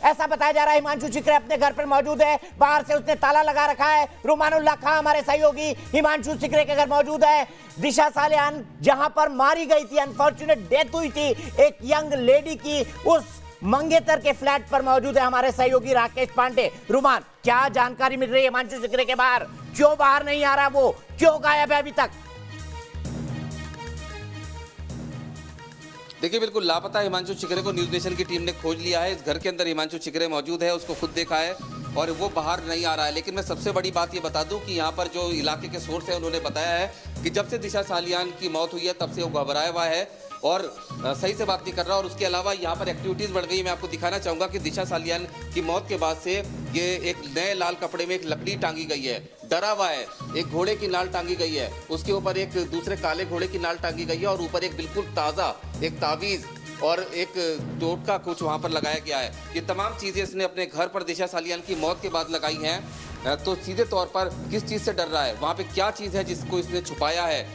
ऐसा बताया जा रहा है हिमांशु चिकरे अपने घर पर मौजूद है, बाहर से उसने ताला लगा रखा है। रुमानुल्लाह खां हमारे सहयोगी हिमांशु चिकरे के घर मौजूद है। दिशा सालियान जहां पर मारी गई थी, अनफॉर्चुनेट डेथ हुई थी एक यंग लेडी की, उस मंगेतर के फ्लैट पर मौजूद है हमारे सहयोगी राकेश पांडे। रुमान, क्या जानकारी मिल रही है हिमांशु चिकरे के बाहर? क्यों बाहर नहीं आ रहा, वो क्यों गायब है अभी तक? देखिए, बिल्कुल लापता हिमांशु चिकरे को न्यूज नेशन की टीम ने खोज लिया है। इस घर के अंदर हिमांशु चिकरे मौजूद है, उसको खुद देखा है और वो बाहर नहीं आ रहा है। लेकिन मैं सबसे बड़ी बात ये बता दूं कि यहाँ पर जो इलाके के सोर्स है उन्होंने बताया है कि जब से दिशा सालियान की मौत हुई है तब से वो घबराया हुआ है और सही से बात नहीं कर रहा। और उसके अलावा यहाँ पर एक्टिविटीज़ बढ़ गई। मैं आपको दिखाना चाहूँगा कि दिशा सालियान की मौत के बाद से ये एक नए लाल कपड़े में एक लकड़ी टांगी गई है, डरा हुआ है, एक घोड़े की नाल टांगी गई है, उसके ऊपर एक दूसरे काले घोड़े की नाल टांगी गई है और ऊपर एक बिल्कुल ताज़ा एक तावीज़ और एक टोटका कुछ वहाँ पर लगाया गया है। ये तमाम चीज़ें इसने अपने घर पर दिशा सालियान की मौत के बाद लगाई हैं। तो सीधे तौर पर किस चीज़ से डर रहा है, वहाँ पे क्या चीज़ है जिसको इसने छुपाया है,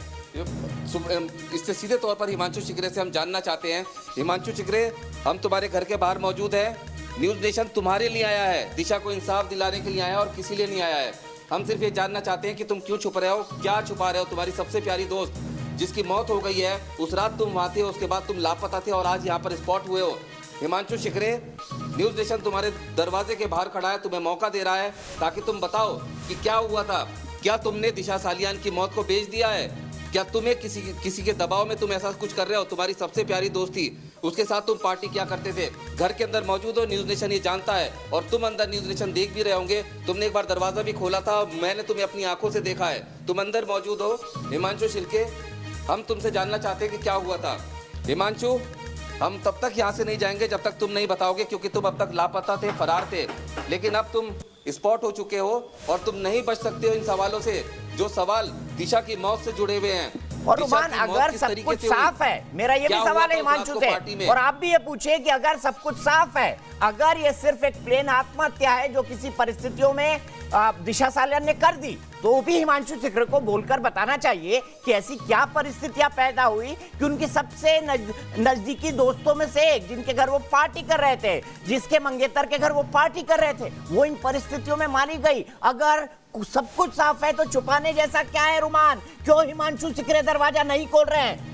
इससे सीधे तौर पर हिमांशु चिकरे से हम जानना चाहते हैं। हिमांशु चिकरे, हम तुम्हारे घर के बाहर मौजूद हैं। न्यूज़ नेशन तुम्हारे लिए आया है, दिशा को इंसाफ दिलाने के लिए आया है और किसी लिए नहीं आया है। हम सिर्फ ये जानना चाहते हैं कि तुम क्यों छुप रहे हो, क्या छुपा रहे हो। तुम्हारी सबसे प्यारी दोस्त जिसकी मौत हो गई है, उस रात तुम वहाँ थे, उसके बाद तुम लापता थे और आज यहाँ पर स्पॉट हुए हो। हिमांशु चिकरे, न्यूज़ नेशन तुम्हारे दरवाजे के बाहर खड़ा है, तुम्हें मौका दे रहा है ताकि तुम बताओ कि क्या हुआ था। क्या तुमने दिशा सालियान की मौत को बेच दिया है? क्या तुम्हें किसी के दबाव में तुम ऐसा कुछ कर रहे हो? तुम्हारी सबसे प्यारी दोस्त थी, उसके साथ तुम पार्टी क्या करते थे? घर के अंदर मौजूद हो, न्यूज़ नेशन ये जानता है और तुम अंदर न्यूज़ नेशन देख भी रहे होंगे। तुमने एक बार दरवाजा भी खोला था, मैंने तुम्हें अपनी आंखों से देखा है, तुम अंदर मौजूद हो। हिमांशु चिकरे, हम तुमसे जानना चाहते हैं कि क्या हुआ था। हिमांशु, हम तब तक यहाँ से नहीं जाएंगे जब तक तुम नहीं बताओगे, क्योंकि तुम अब तक लापता थे, फरार थे, लेकिन अब तुम स्पॉट हो चुके हो और तुम नहीं बच सकते हो इन सवालों से जो सवाल दिशा की मौत से जुड़े हुए हैं। और रुमान, अगर सब कुछ साफ है, मेरा ये भी सवाल है हिमांशु से, और आप भी ये पूछे कि अगर सब कुछ साफ है, अगर ये सिर्फ एक प्लेन आत्महत्या है जो किसी परिस्थितियों में दिशा सालियान ने कर दी, तो भी हिमांशु चिकरे को बोलकर बताना चाहिए कि ऐसी क्या परिस्थितियां पैदा हुई कि उनके सबसे नजदीकी दोस्तों में से एक, जिनके घर वो पार्टी कर रहे थे, जिसके मंगेतर के घर वो पार्टी कर रहे थे, वो इन परिस्थितियों में मारी गई। अगर सब कुछ साफ है तो छुपाने जैसा क्या है रुमान? क्यों हिमांशु चिकरे दरवाजा नहीं खोल रहे हैं?